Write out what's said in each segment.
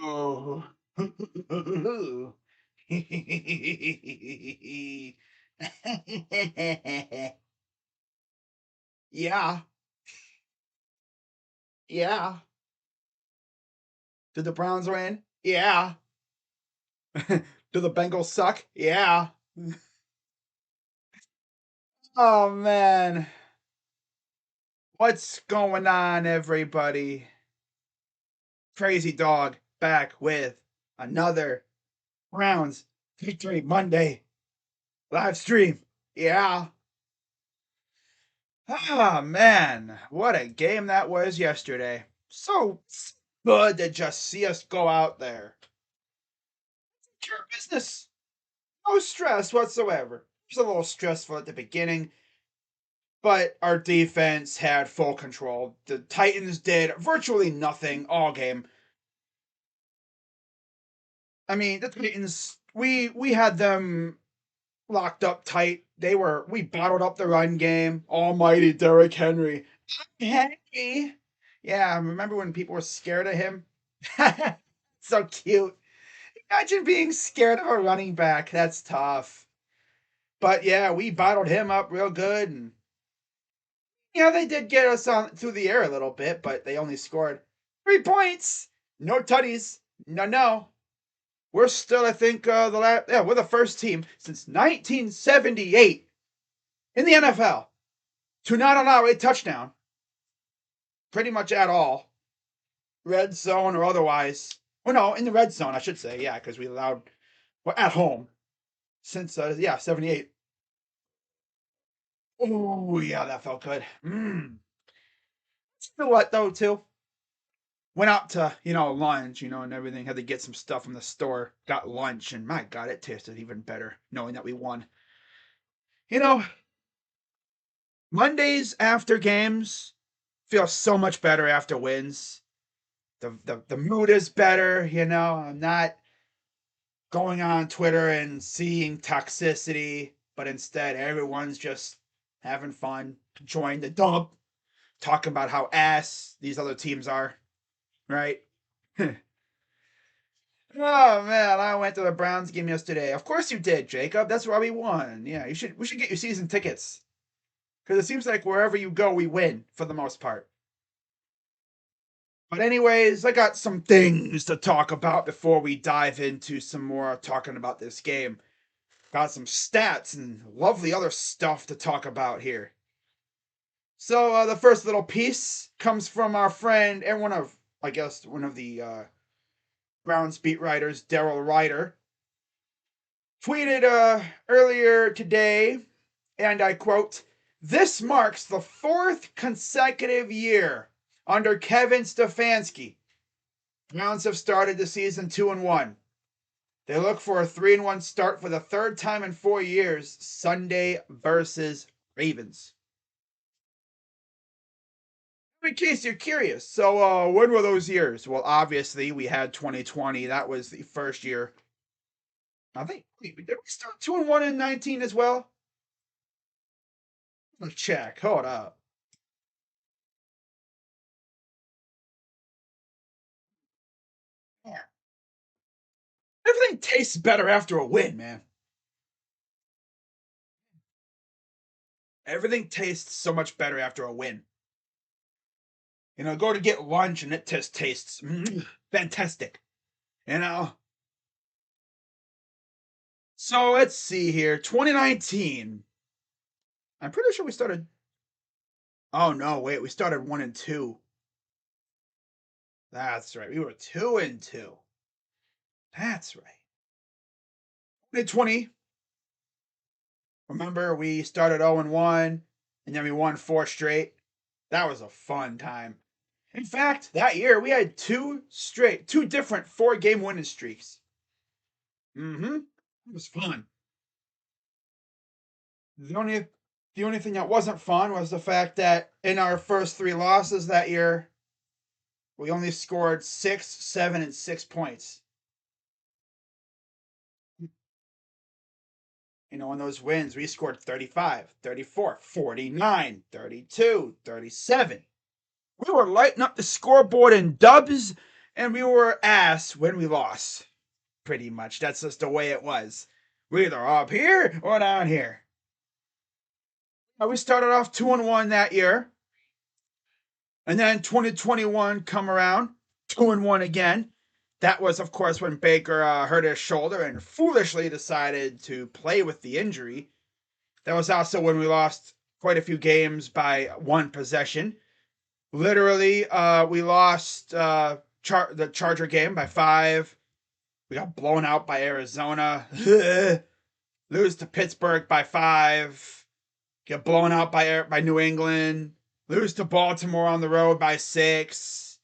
Oh. Yeah. Yeah. Did the Browns win? Yeah. Do the Bengals suck? Yeah. Oh man. What's going on, everybody? Crazy Dog back with another Browns Victory Monday live stream. Yeah. Ah, man. What a game that was yesterday. So good to just see us go out there. Pure business. No stress whatsoever. It was a little stressful at the beginning, but our defense had full control. The Titans did virtually nothing all game. I mean, the Titans, we had them locked up tight. We bottled up the run game. Almighty Derrick Henry. Henry. Yeah, remember when people were scared of him? So cute. Imagine being scared of a running back. That's tough. But yeah, we bottled him up real good, and yeah, they did get us on through the air a little bit, but they only scored 3 points. No tutties. No, no. We're still, I think, we're the first team since 1978 in the NFL to not allow a touchdown, pretty much at all, red zone or otherwise. Oh no, in the red zone, I should say, yeah, because we allowed at home since 78. Oh yeah, that felt good. You know what though, too? Went out to lunch, and everything. Had to get some stuff from the store. Got lunch, and my God, it tasted even better knowing that we won. You know, Mondays after games feel so much better after wins. The mood is better. I'm not going on Twitter and seeing toxicity, but instead everyone's just having fun, enjoying the dump, talking about how ass these other teams are, right? Oh man, I went to the Browns game yesterday. Of course you did, Jacob. That's why we won. Yeah, we should get you season tickets. Because it seems like wherever you go, we win for the most part. But anyways, I got some things to talk about before we dive into some more talking about this game. Got some stats and lovely other stuff to talk about here. So the first little piece comes from our friend and I guess, one of the Browns beat writers, Daryl Ryder, tweeted earlier today, and I quote, "This marks the fourth consecutive year under Kevin Stefanski. Browns have started the season 2-1. They look for a 3-1 start for the third time in 4 years, Sunday versus Ravens." In case you're curious, so when were those years? Well, obviously we had 2020. That was the first year. I think did we start 2-1 in 19 as well? Let's check. Hold up. Yeah. Everything tastes better after a win, man. Everything tastes so much better after a win. Go to get lunch and it just tastes fantastic. You know. So let's see here. 2019. I'm pretty sure we started. Oh no, wait, we started 1-2. That's right. We were 2-2. That's right. 2020. Remember, we started 0-1, and then we won four straight. That was a fun time. In fact, that year we had two different 4-game winning streaks. Mm-hmm. It was fun. The only the only thing that wasn't fun was the fact that in our first three losses that year, we only scored 6, 7, and 6 points. In those wins, we scored 35, 34, 49, 32, 37. We were lighting up the scoreboard in dubs, and we were ass when we lost. Pretty much. That's just the way it was. We're either up here or down here. We started off 2-1 that year. And then 2021 come around, 2-1 again. That was, of course, when Baker hurt his shoulder and foolishly decided to play with the injury. That was also when we lost quite a few games by one possession. Literally, we lost the Charger game by 5. We got blown out by Arizona. Lose to Pittsburgh by 5. Get blown out by New England. Lose to Baltimore on the road by 6.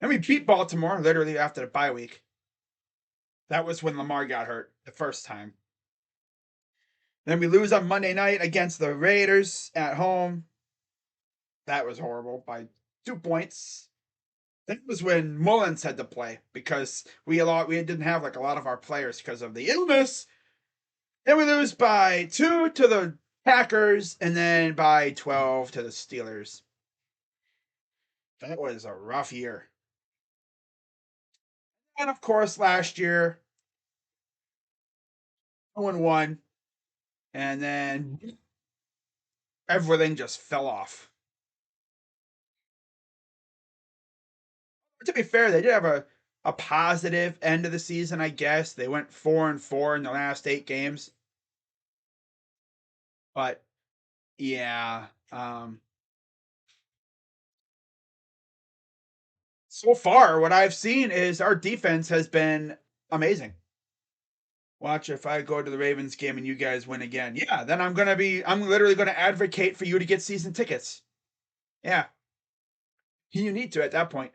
And we beat Baltimore literally after the bye week. That was when Lamar got hurt the first time. Then we lose on Monday night against the Raiders at home. That was horrible by 2 points. That was when Mullins had to play because we didn't have like a lot of our players because of the illness. Then we lose by 2 to the Packers and then by 12 to the Steelers. That was a rough year. And of course, last year, 0-1, and then everything just fell off. To be fair, they did have a positive end of the season, I guess. They went 4-4 in the last 8 games. But yeah, so far what I've seen is our defense has been amazing. Watch if I go to the Ravens game and you guys win again. Yeah, then I'm literally gonna advocate for you to get season tickets. Yeah. You need to at that point.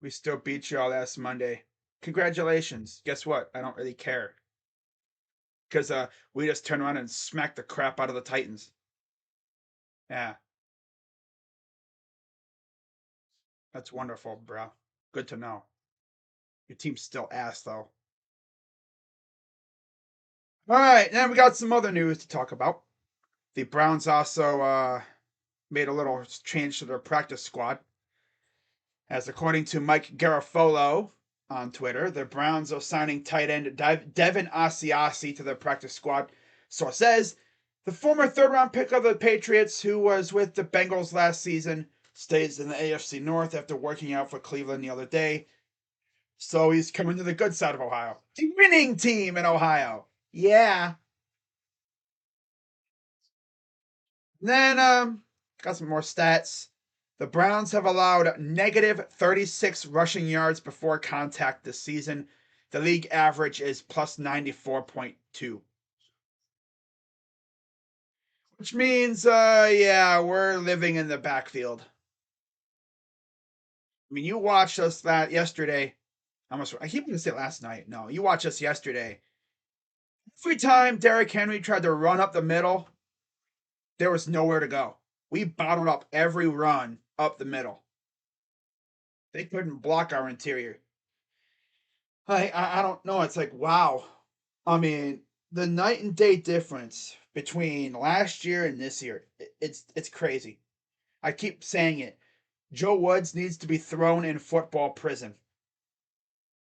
We still beat you all last Monday. Congratulations. Guess what? I don't really care. Because we just turned around and smacked the crap out of the Titans. Yeah. That's wonderful, bro. Good to know. Your team's still ass, though. All right, then we got some other news to talk about. The Browns also made a little change to their practice squad. As according to Mike Garafolo on Twitter, the Browns are signing tight end Devin Asiasi to their practice squad. Source says the former third-round pick of the Patriots, who was with the Bengals last season, stays in the AFC North after working out for Cleveland the other day. So he's coming to the good side of Ohio. The winning team in Ohio. Yeah. Then got some more stats. The Browns have allowed negative 36 rushing yards before contact this season. The league average is plus 94.2. Which means, yeah, we're living in the backfield. I mean, you watched us that yesterday. I keep going to say last night. No, you watched us yesterday. Every time Derrick Henry tried to run up the middle, there was nowhere to go. We bottled up every run up the middle. They couldn't block our interior. I don't know. It's like, wow. I mean, the night and day difference between last year and this year, it's crazy. I keep saying it. Joe Woods needs to be thrown in football prison.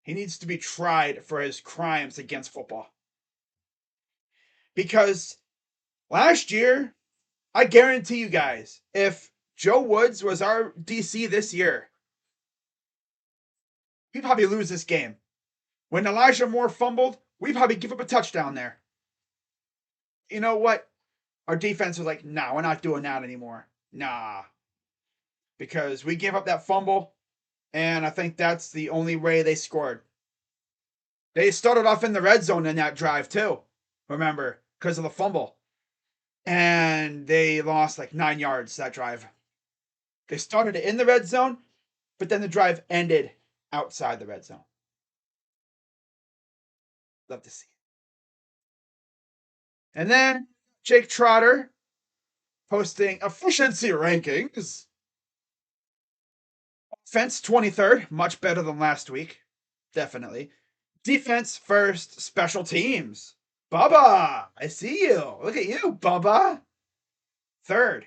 He needs to be tried for his crimes against football. Because last year, I guarantee you guys, if Joe Woods was our DC this year, we'd probably lose this game. When Elijah Moore fumbled, we'd probably give up a touchdown there. You know what? Our defense was like, nah, we're not doing that anymore. Nah. Because we gave up that fumble, and I think that's the only way they scored. They started off in the red zone in that drive, too. Remember, because of the fumble. And they lost like 9 yards that drive. They started it in the red zone, but then the drive ended outside the red zone. Love to see it. And then Jake Trotter posting efficiency rankings. Offense 23rd, much better than last week. Definitely. Defense first, special teams. Bubba, I see you. Look at you, Bubba. Third.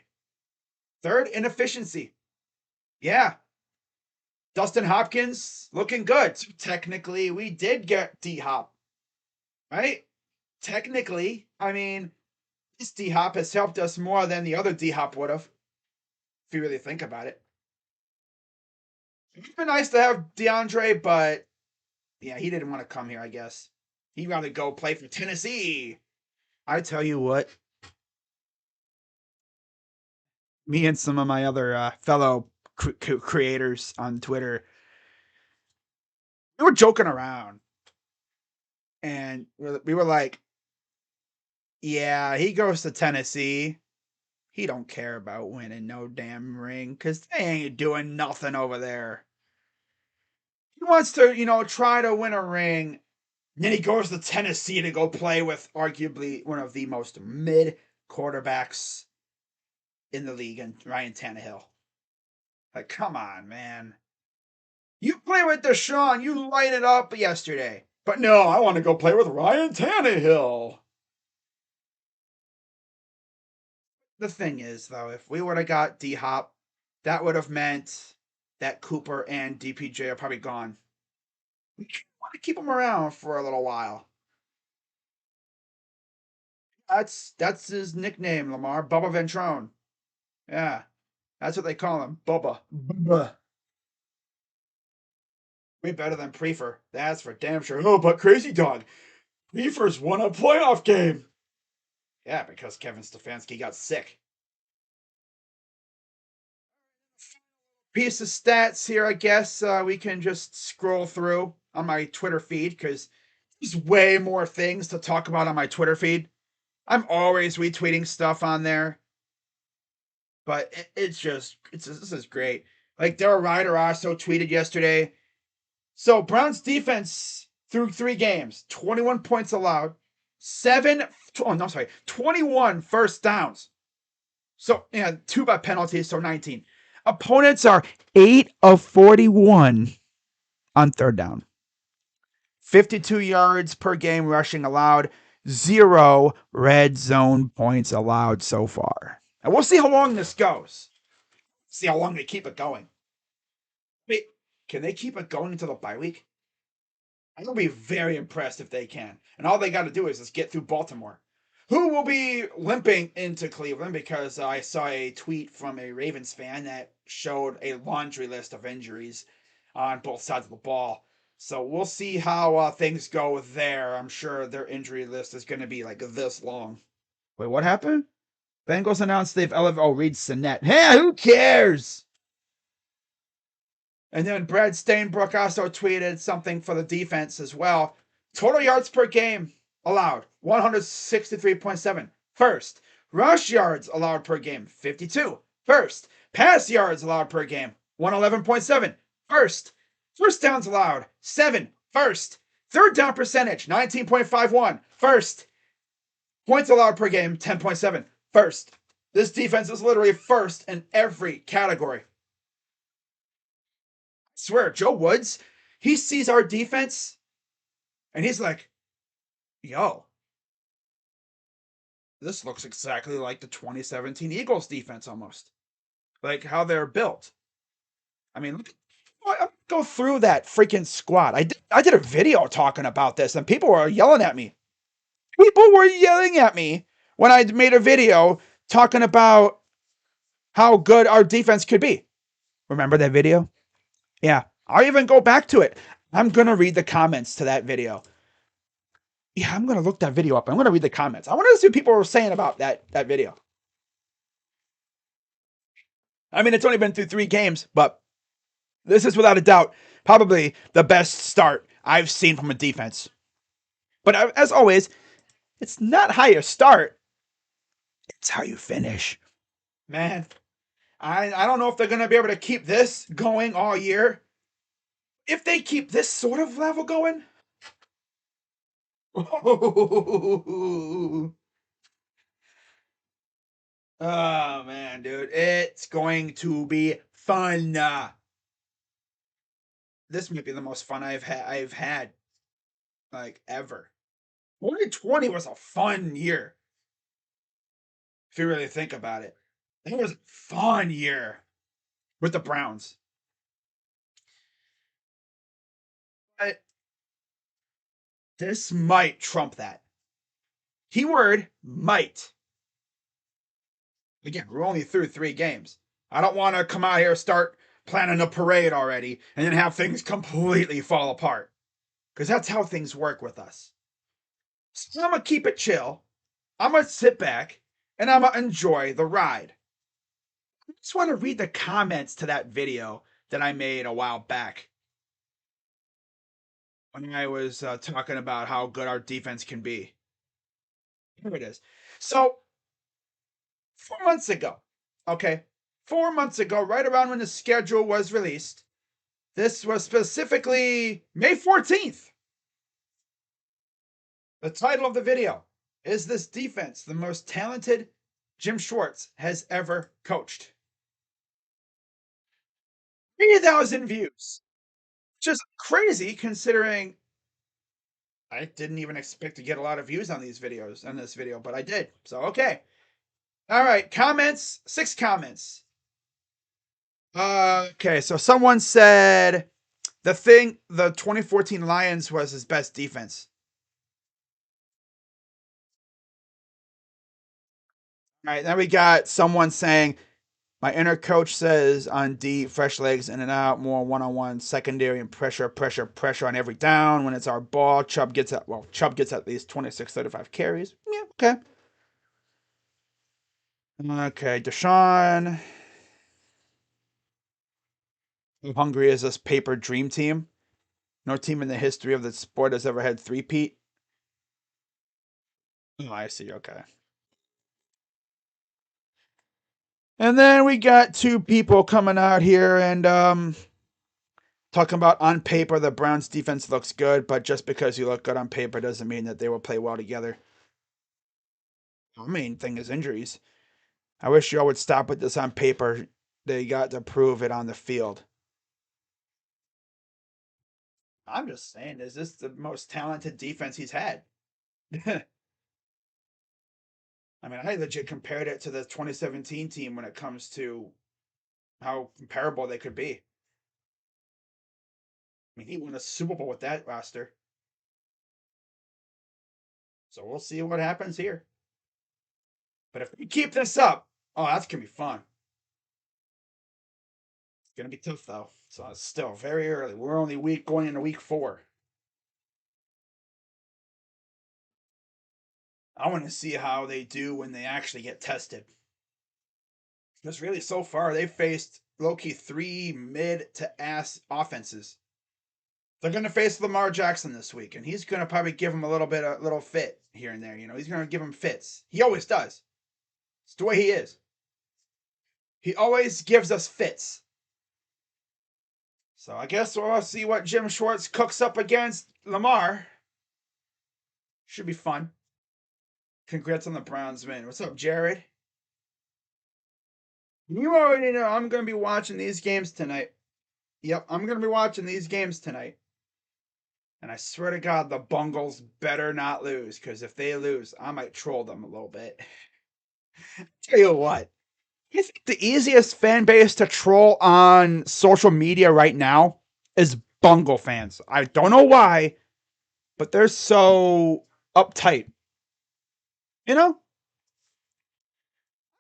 Third in efficiency. Yeah. Dustin Hopkins looking good. So technically, we did get D Hop, right? Technically, I mean, this D Hop has helped us more than the other D Hop would have, if you really think about it. It's been nice to have DeAndre, but yeah, he didn't want to come here, I guess. He'd rather go play for Tennessee. I tell you what, me and some of my other fellow creators on Twitter, we were joking around, and we were like, "Yeah, he goes to Tennessee. He don't care about winning no damn ring because they ain't doing nothing over there. He wants to, try to win a ring. And then he goes to Tennessee to go play with arguably one of the most mid quarterbacks in the league, and Ryan Tannehill. Like, come on, man. You play with Deshaun, you light it up yesterday. But no, I want to go play with Ryan Tannehill. The thing is, though, if we would have got D Hop, that would have meant that Cooper and DPJ are probably gone. We want to keep them around for a little while. That's his nickname, Lamar. Bubba Ventrone. Yeah, that's what they call him. Bubba. Bubba. Way better than Prefer. That's for damn sure. Oh, but Crazy Dog. Prefer's won a playoff game. Yeah, because Kevin Stefanski got sick. Piece of stats here, I guess we can just scroll through on my Twitter feed because there's way more things to talk about on my Twitter feed. I'm always retweeting stuff on there, but this is great. Like Daryl Ryder also tweeted yesterday. So Browns defense through 3 games, 21 points allowed, 21 first downs. So yeah, 2 by penalties, so 19. Opponents are 8 of 41 on third down. 52 yards per game rushing allowed, 0 red zone points allowed so far. And we'll see how long this goes. See how long they keep it going. Wait, can they keep it going until the bye week? I'm gonna be very impressed if they can. And all they got to do is just get through Baltimore, who will be limping into Cleveland because I saw a tweet from a Ravens fan that showed a laundry list of injuries on both sides of the ball. So we'll see how things go there. I'm sure their injury list is going to be like this long. Wait, what happened? Bengals announced they've elevated. Oh, Reed Sinnett. Hey, who cares? And then Brad Stainbrook also tweeted something for the defense as well. Total yards per game allowed 163.7. First. Rush yards allowed per game 52. First. Pass yards allowed per game 111.7. First. First downs allowed 7. First. Third down percentage 19.51. First. Points allowed per game 10.7. First. This defense is literally first in every category. Swear, Joe Woods, he sees our defense and he's like, yo, this looks exactly like the 2017 Eagles defense almost. Like how they're built. I mean, go through that freaking squad. I did a video talking about this and people were yelling at me. People were yelling at me when I made a video talking about how good our defense could be. Remember that video? Yeah. I'll even go back to it. I'm going to read the comments to that video. Yeah, I'm gonna look that video up. I'm gonna read the comments. I want to see what people were saying about that video. I mean, it's only been through 3 games, but this is without a doubt probably the best start I've seen from a defense. But as always, it's not how you start; it's how you finish. Man, I don't know if they're gonna be able to keep this going all year. If they keep this sort of level going, oh man, dude, it's going to be fun. This might be the most fun I've had like ever. 2020 was a fun year if you really think about it. It was a fun year with the Browns. But this might trump that. Keyword might. Again, we're only through 3 games. I don't want to come out here start planning a parade already and then have things completely fall apart. Because that's how things work with us. So I'm going to keep it chill. I'm going to sit back and I'm going to enjoy the ride. I just want to read the comments to that video that I made a while back when I was talking about how good our defense can be. Here it is. So, 4 months ago, okay, 4 months ago, right around when the schedule was released, this was specifically May 14th. The title of the video is This Defense the Most Talented Jim Schwartz Has Ever Coached? 3,000 views, which is crazy considering I didn't even expect to get a lot of views on these videos, on this video, but I did. So, okay. All right. Comments, 6 comments. Okay. So someone said the 2014 Lions was his best defense. All right. Then we got someone saying, my inner coach says on D, fresh legs in and out, more one-on-one, secondary, and pressure on every down. When it's our ball, Chubb gets at least 26, 35 carries. Yeah, okay. Okay, Deshaun. How hungry is this paper dream team? No team in the history of the sport has ever had three-peat. Oh, I see. Okay. And then we got 2 people coming out here and talking about on paper the Browns defense looks good, but just because you look good on paper doesn't mean that they will play well together. The main thing is injuries. I wish y'all would stop with this on paper. They got to prove it on the field. I'm just saying, is this the most talented defense he's had? I mean, I legit compared it to the 2017 team when it comes to how comparable they could be. I mean, he won a Super Bowl with that roster. So we'll see what happens here. But if we keep this up, oh, that's going to be fun. It's going to be tough, though. So it's still very early. We're only going into week 4. I want to see how they do when they actually get tested. Because really, so far, they've faced low-key 3 mid to ass offenses. They're going to face Lamar Jackson this week, and he's going to probably give him a little fit here and there. You know, he's going to give him fits. He always does. It's the way he is. He always gives us fits. So I guess we'll see what Jim Schwartz cooks up against Lamar. Should be fun. Congrats on the Browns win. What's up, Jared? You already know I'm going to be watching these games tonight. Yep, I'm going to be watching these games tonight. And I swear to God, the Bungles better not lose, because if they lose, I might troll them a little bit. Tell you what, I think the easiest fan base to troll on social media right now is Bungle fans. I don't know why, but they're so uptight. You know?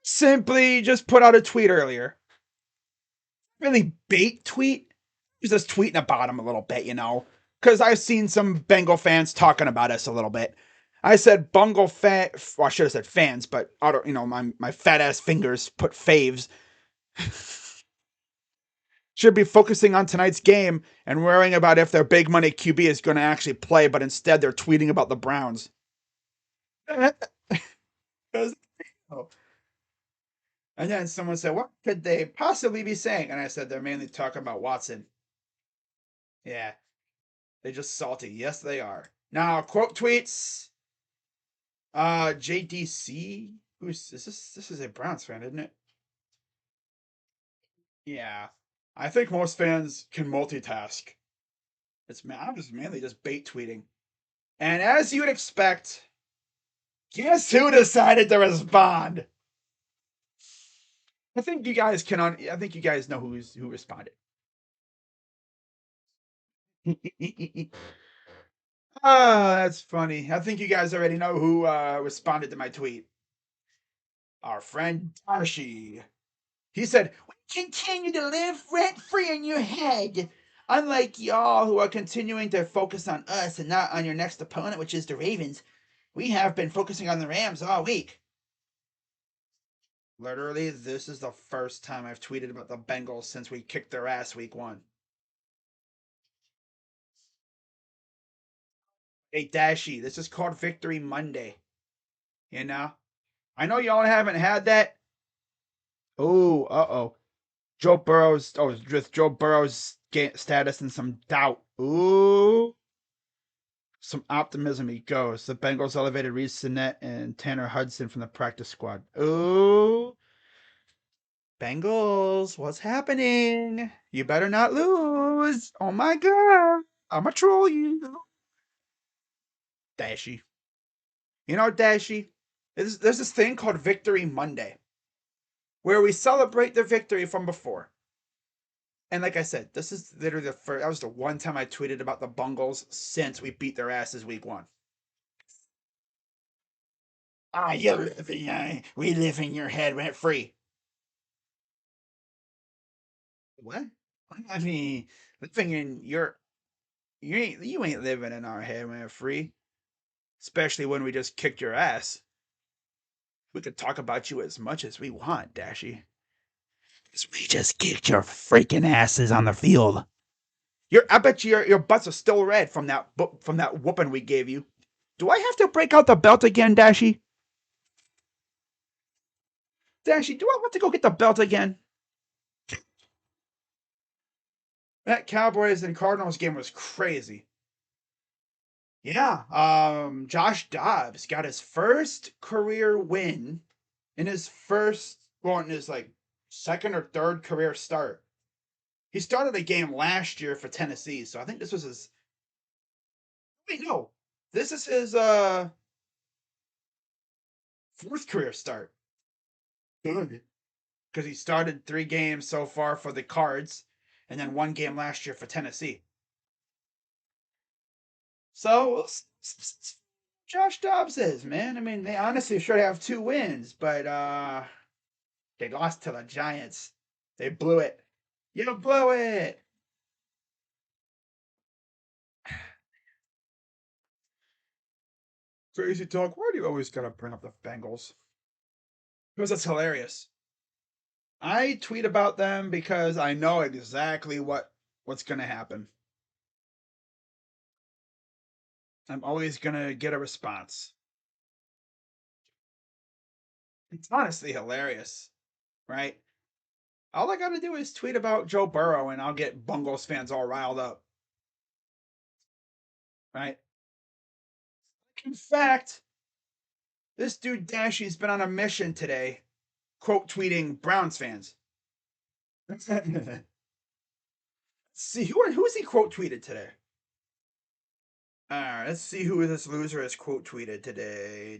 Simply just put out a tweet earlier. Really bait tweet. Just tweeting about him a little bit, you know? Because I've seen some Bengal fans talking about us a little bit. I said Bungle fan. Well, I should have said fans, but my fat ass fingers put faves. Should be focusing on tonight's game and worrying about if their big money QB is going to actually play, but instead they're tweeting about the Browns. And then someone said, what could they possibly be saying? And I said, they're mainly talking about Watson. Yeah, they just salty. Yes, they are. Now, quote tweets. JDC. Who's is this? This is a Browns fan, isn't it? Yeah. I think most fans can multitask. I'm just mainly just bait tweeting. And as you would expect, guess who decided to respond? I think you guys can. I think you guys know who responded. Ah, that's funny. I think you guys already know who responded to my tweet. Our friend Tashi. He said, "We continue to live rent free in your head. Unlike y'all who are continuing to focus on us and not on your next opponent, which is the Ravens, we have been focusing on the Rams all week." Literally, this is the first time I've tweeted about the Bengals since we kicked their ass week 1. Hey, Dashy, this is called Victory Monday. You know? I know y'all haven't had that. Oh, uh-oh. Joe Burrow's, with Joe Burrow's status in some doubt. Ooh. Some optimism he goes. The Bengals elevated Reese Sinnett and Tanner Hudson from the practice squad. Ooh. Bengals, what's happening? You better not lose. Oh my god. I'ma troll you. Dashy. You know, Dashy, there's this thing called Victory Monday where we celebrate the victory from before. And like I said, this is literally the first. That was the one time I tweeted about the Bungles since we beat their asses week 1. Ah, we live in your head rent free. What? I mean, living in your you ain't living in our head rent free. Especially when we just kicked your ass. We could talk about you as much as we want, Dashy. Because we just kicked your freaking asses on the field. I bet your butts are still red from that whooping we gave you. Do I have to break out the belt again, Dashy? Dashy, do I want to go get the belt again? That Cowboys and Cardinals game was crazy. Yeah, Josh Dobbs got his first career win in his in his like second or third career start. He started a game last year for Tennessee, so I think this was his. Wait, no, this is his fourth career start. Good, because he started 3 games so far for the Cards, and then 1 game last year for Tennessee. So Josh Dobbs is, man. I mean, they honestly should have 2 wins, but they lost to the Giants. They blew it. You blew it. Crazy talk. Why do you always gotta bring up the Bengals? Because it's hilarious. I tweet about them because I know exactly what's gonna happen. I'm always gonna get a response. It's honestly hilarious, right? All I gotta do is tweet about Joe Burrow and I'll get Bungles fans all riled up. Right? In fact, this dude Dashy's been on a mission today, quote tweeting Browns fans. See who's he quote tweeted today? Alright, let's see who this loser has quote tweeted today.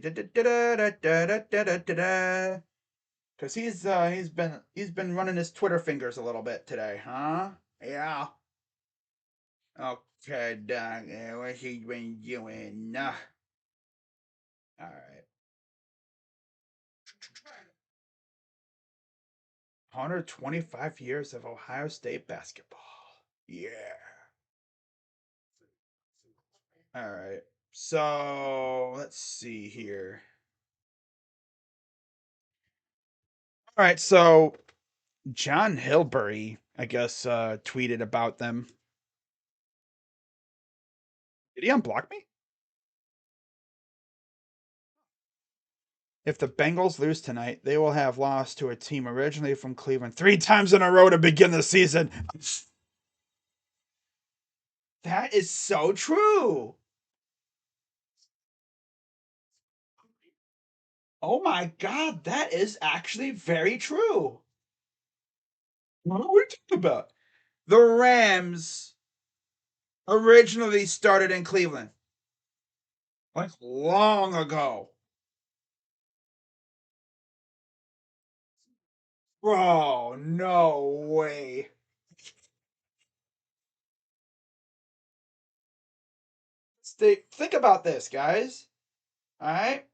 Cause he's been running his Twitter fingers a little bit today, huh? Yeah. Okay, Doc. What's he been doing? Alright. 125 years of Ohio State basketball. Yeah. Alright. So let's see here. Alright, so John Hilbury, I guess, tweeted about them. Did he unblock me? If the Bengals lose tonight, they will have lost to a team originally from Cleveland 3 times in a row to begin the season. That is so true. Oh my god, that is actually very true. What are we talking about? The Rams originally started in Cleveland, like long ago. Bro, no way. Think about this, guys. All right?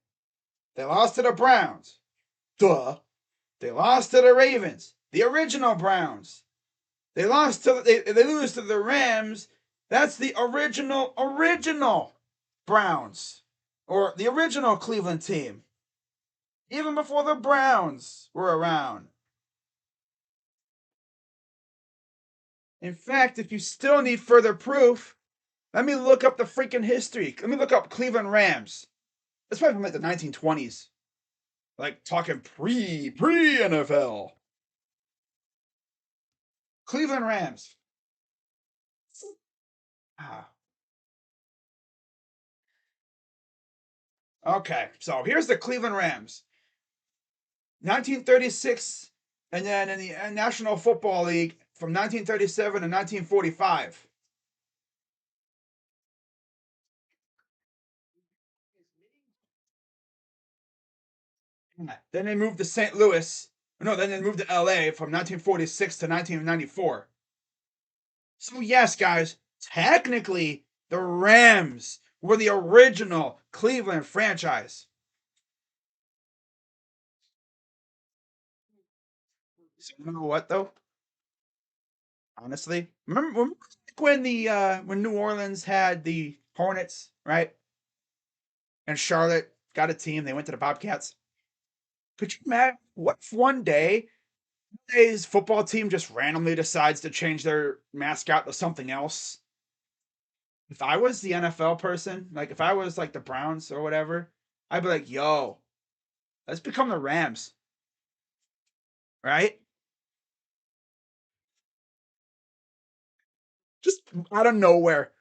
They lost to the Browns. Duh. They lost to the Ravens, the original Browns. They lose to the Rams. That's the original Browns, or the original Cleveland team, even before the Browns were around. In fact, if you still need further proof, let me look up the freaking history. Let me look up Cleveland Rams. That's probably from like the 1920s, like talking pre NFL. Cleveland Rams. Ah, okay, so here's the Cleveland Rams. 1936, and then in the National Football League from 1937 to 1945. Then they moved to St. Louis. No, then they moved to LA from 1946 to 1994. So, yes, guys, technically, the Rams were the original Cleveland franchise. So, you know what, though? Honestly, remember when when New Orleans had the Hornets, right? And Charlotte got a team. They went to the Bobcats. Could you imagine what if one day his football team just randomly decides to change their mascot to something else? If I was the NFL person, like if I was like the Browns or whatever, I'd be like, yo, let's become the Rams, right? Just out of nowhere.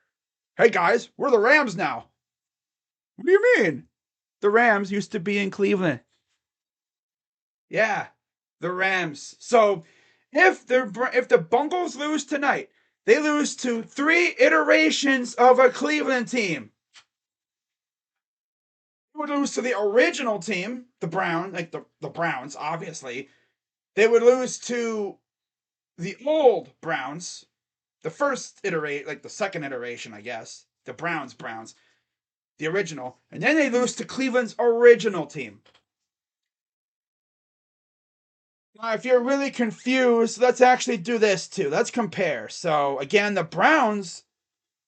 Hey guys, we're the Rams now. What do you mean? The Rams used to be in Cleveland. Yeah, the Rams. So if the Bungles lose tonight, they lose to 3 iterations of a Cleveland team. They would lose to the original team, the Brown, like the Browns, obviously. They would lose to the old Browns, the first iterate, like the second iteration, I guess. The Browns, the original, and then they lose to Cleveland's original team. Now, if you're really confused, let's actually do this too. Let's compare. So, again, the Browns,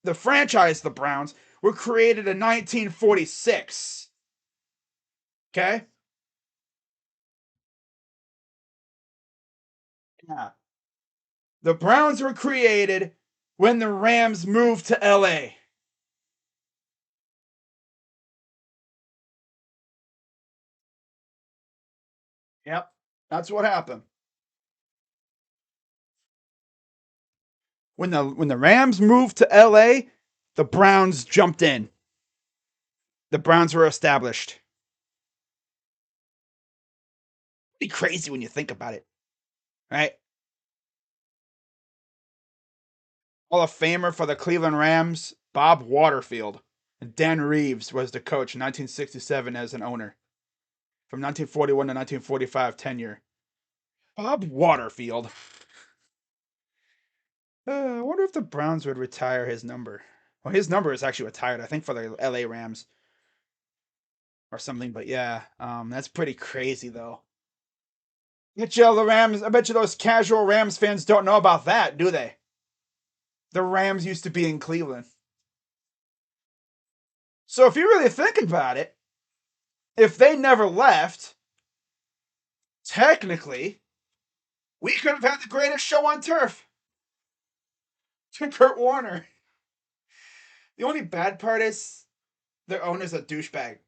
the franchise, the Browns, were created in 1946. Okay? Yeah. The Browns were created when the Rams moved to LA. Yep. That's what happened. When the Rams moved to LA, the Browns jumped in. The Browns were established. Pretty crazy when you think about it, right? Hall of Famer for the Cleveland Rams, Bob Waterfield. And Dan Reeves was the coach in 1967 as an owner. From 1941 to 1945 tenure. Bob Waterfield. I wonder if the Browns would retire his number. Well, his number is actually retired, I think, for the LA Rams or something. But yeah, that's pretty crazy though. I bet you those casual Rams fans don't know about that, do they? The Rams used to be in Cleveland. So if you really think about it, if they never left, technically, we could have had the greatest show on turf. Kurt Warner. The only bad part is their owner's a douchebag.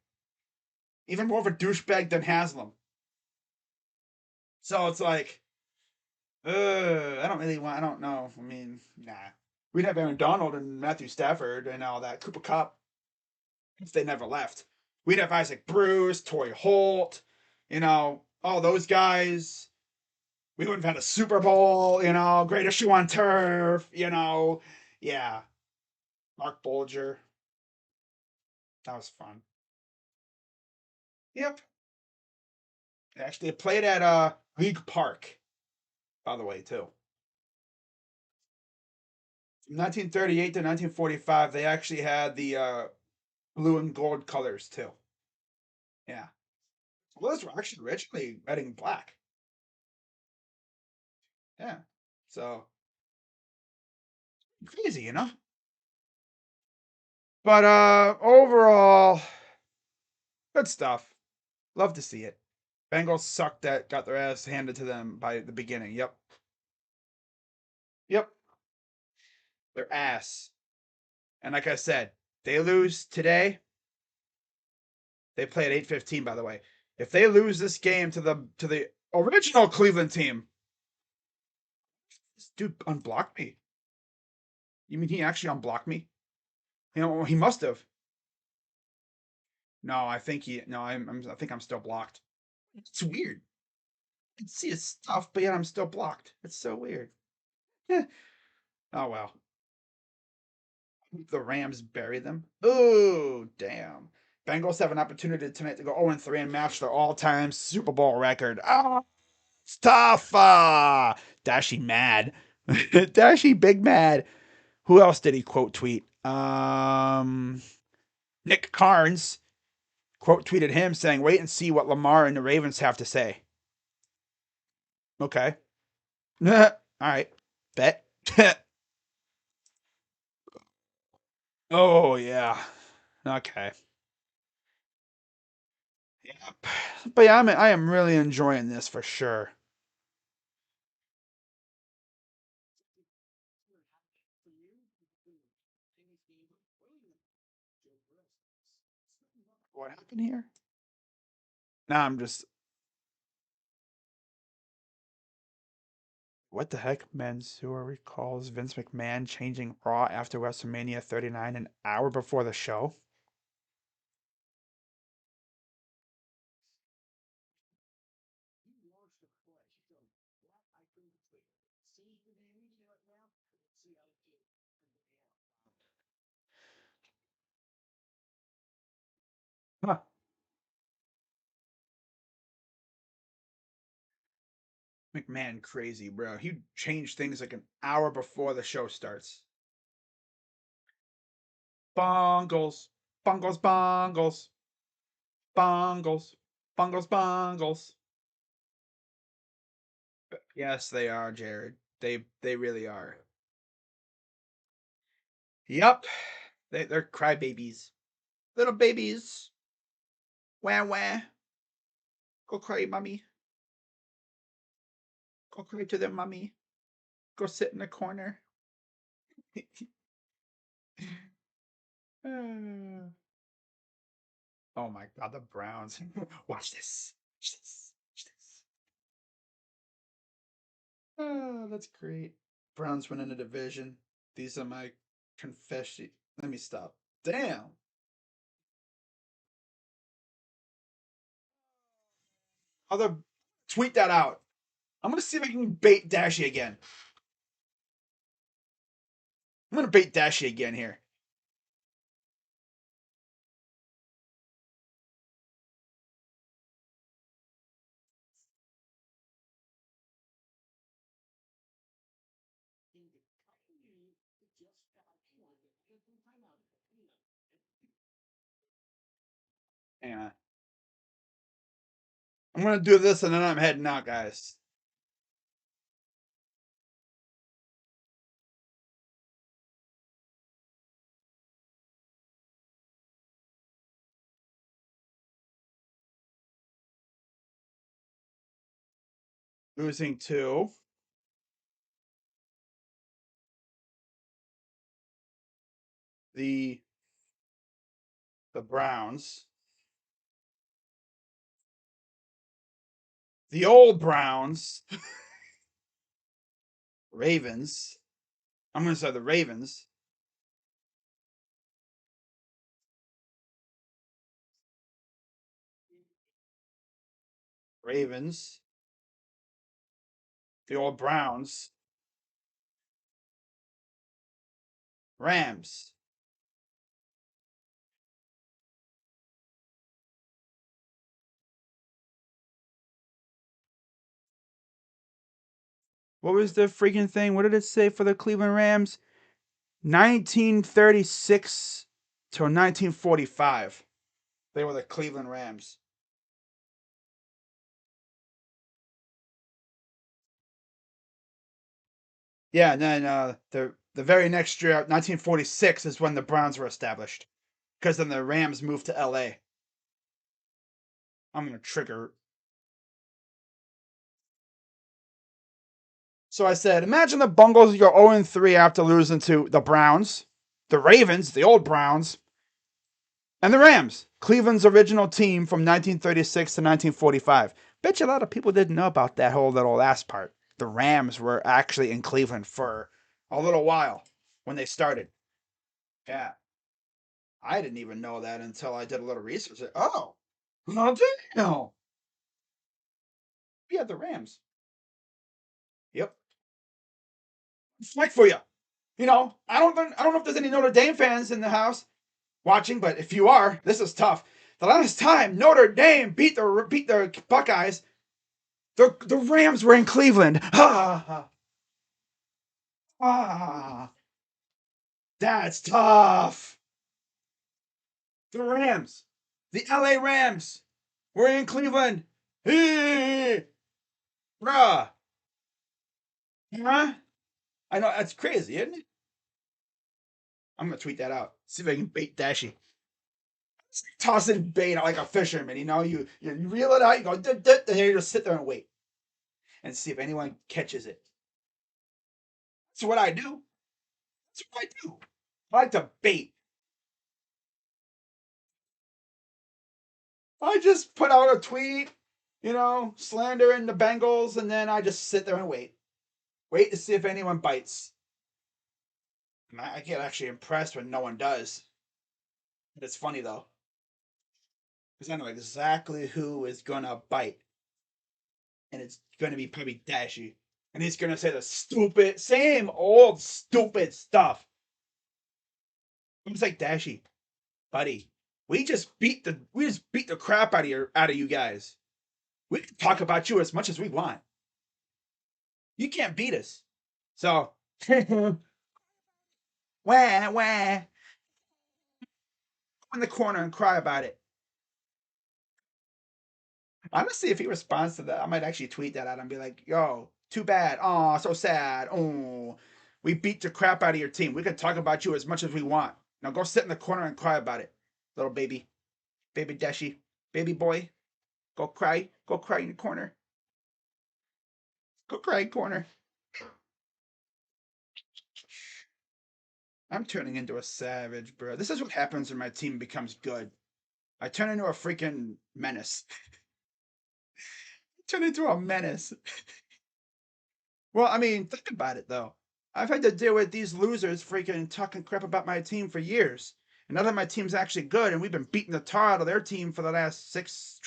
Even more of a douchebag than Haslam. So it's like, I don't really want. I don't know. I mean, nah. We'd have Aaron Donald and Matthew Stafford and all that. Cooper Cup if they never left. We'd have Isaac Bruce, Torrey Holt, all those guys. We wouldn't have had a Super Bowl, greatest show on turf. Yeah. Mark Bolger. That was fun. Yep. Actually, it played at League Park. by the way, too. From 1938 to 1945, they actually had the blue and gold colors too. Yeah. Well, those were actually originally red and black. Yeah. So crazy, you know? But overall, good stuff. Love to see it. Bengals sucked that got their ass handed to them by the beginning. Yep. Yep. Their ass. And like I said, they lose today. They play at 8:15, by the way. If they lose this game to the original Cleveland team, this dude unblocked me. You mean he actually unblocked me? You know, he must have. No, I think he. No, I think I'm still blocked. It's weird. I can see his stuff, but yet I'm still blocked. It's so weird. Eh. Oh well. The Rams bury them. Oh damn. Bengals have an opportunity tonight to go 0-3 and match their all-time Super Bowl record. Ah, it's tough. Dashy mad. Dashy big mad. Who else did he quote tweet? Nick Carnes quote tweeted him saying, "Wait and see what Lamar and the Ravens have to say." Okay. All right. Bet. Oh yeah. Okay. Yep. But yeah, I am really enjoying this for sure. What happened here? Now I'm just what the heck? Mansoor recalls Vince McMahon changing Raw after WrestleMania 39 an hour before the show. Huh. McMahon crazy, bro. He changed things like an hour before the show starts. Bongles, bongles, bongles, bongles, bongles, bongles. Yes, they are, Jared. They really are. Yep. They're crybabies. Little babies. Wah wah. Go cry, mommy. Go cry to their mommy. Go sit in the corner. oh my god, the Browns. Watch this. Watch this. Watch this. Oh, that's great. Browns winning the division. These are my confession. Let me stop. Damn. Other tweet that out. I'm gonna see if I can bait Dashy again. I'm gonna bait Dashy again here. Hang on. I'm gonna do this and then I'm heading out, guys. Losing to the the Browns. The old Browns. Ravens. I'm gonna say the Ravens. Ravens. The old Browns. Rams. What was the freaking thing? What did it say for the Cleveland Rams? 1936 to 1945. They were the Cleveland Rams. Yeah, and then the very next year, 1946, is when the Browns were established. Because then the Rams moved to L.A. I'm gonna trigger. So I said, imagine the Bungles go 0-3 after losing to the Browns, the Ravens, the old Browns, and the Rams, Cleveland's original team from 1936 to 1945. Bet you a lot of people didn't know about that whole little last part. The Rams were actually in Cleveland for a little while when they started. Yeah, I didn't even know that until I did a little research. Oh, well, damn. Yeah, the Rams. Yep. Fight for you. I don't know if there's any Notre Dame fans in the house watching, but if you are, this is tough. The last time Notre Dame beat the Buckeyes, the Rams were in Cleveland. Ah, ah, that's tough. The Rams, the LA Rams, were in Cleveland. Hey, bruh. Huh? I know that's crazy, isn't it? I'm gonna tweet that out. See if I can bait Dashy. Tossing bait out like a fisherman. You reel it out. You go, duh, duh, and you just sit there and wait and see if anyone catches it. That's what I do. That's what I do. I like to bait. I just put out a tweet, slandering the Bengals, and then I just sit there and wait. Wait to see if anyone bites. I get actually impressed when no one does. It's funny though, because I know exactly who is gonna bite, and it's gonna be probably Dashy, and he's gonna say the stupid, same old stupid stuff. I'm just like Dashy, buddy. We just beat the crap out of you guys. We can talk about you as much as we want. You can't beat us. So, wah wah, in the corner and cry about it. Honestly, if he responds to that, I might actually tweet that out and be like, "Yo, too bad. Oh, so sad. Oh, we beat the crap out of your team. We can talk about you as much as we want. Now go sit in the corner and cry about it, little baby, baby Dashi, baby boy. Go cry. Go cry in the corner. Go cry in the corner." I'm turning into a savage, bro. This is what happens when my team becomes good. I turn into a freaking menace. Turn into a menace. Well, I mean, think about it though. I've had to deal with these losers freaking talking crap about my team for years. And now that my team's actually good and we've been beating the tar out of their team for the last 6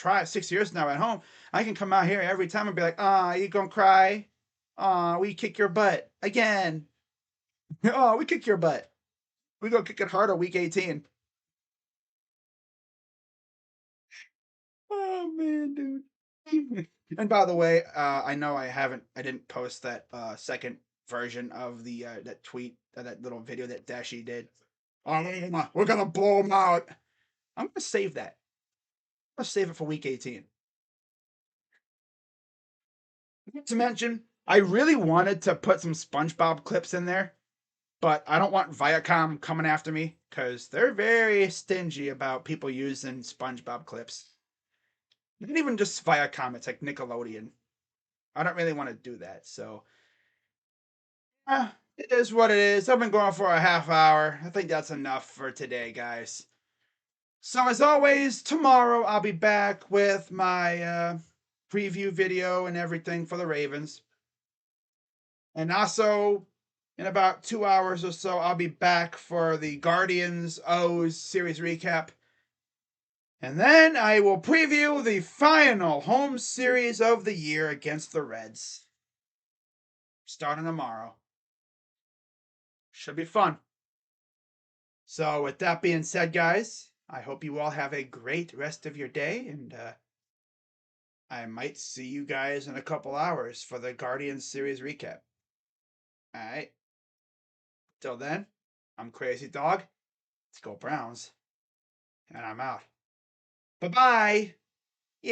years now at home, I can come out here every time and be like, "Ah, you gonna cry? Ah, we kick your butt again. Oh, we kick your butt. We gonna kick it harder week 18." Oh man, dude. And by the way, I know I didn't post that second version of the that tweet, that little video that Dashi did. Oh, we're gonna blow him out. I'm gonna save that. I'm gonna save it for week 18. Not to mention, I really wanted to put some SpongeBob clips in there, but I don't want Viacom coming after me because they're very stingy about people using SpongeBob clips. Not even just Viacom, it's like Nickelodeon. I don't really want to do that, so it is what it is. I've been going for a half hour. I think that's enough for today, guys. So as always, tomorrow I'll be back with my preview video and everything for the Ravens. And also in about 2 hours or so, I'll be back for the Guardians O's series recap. And then I will preview the final home series of the year against the Reds. Starting tomorrow. Should be fun. So, with that being said, guys, I hope you all have a great rest of your day, and I might see you guys in a couple hours for the Guardians series recap. All right. Till then, I'm Crazy Dog. Let's go Browns. And I'm out. Bye bye.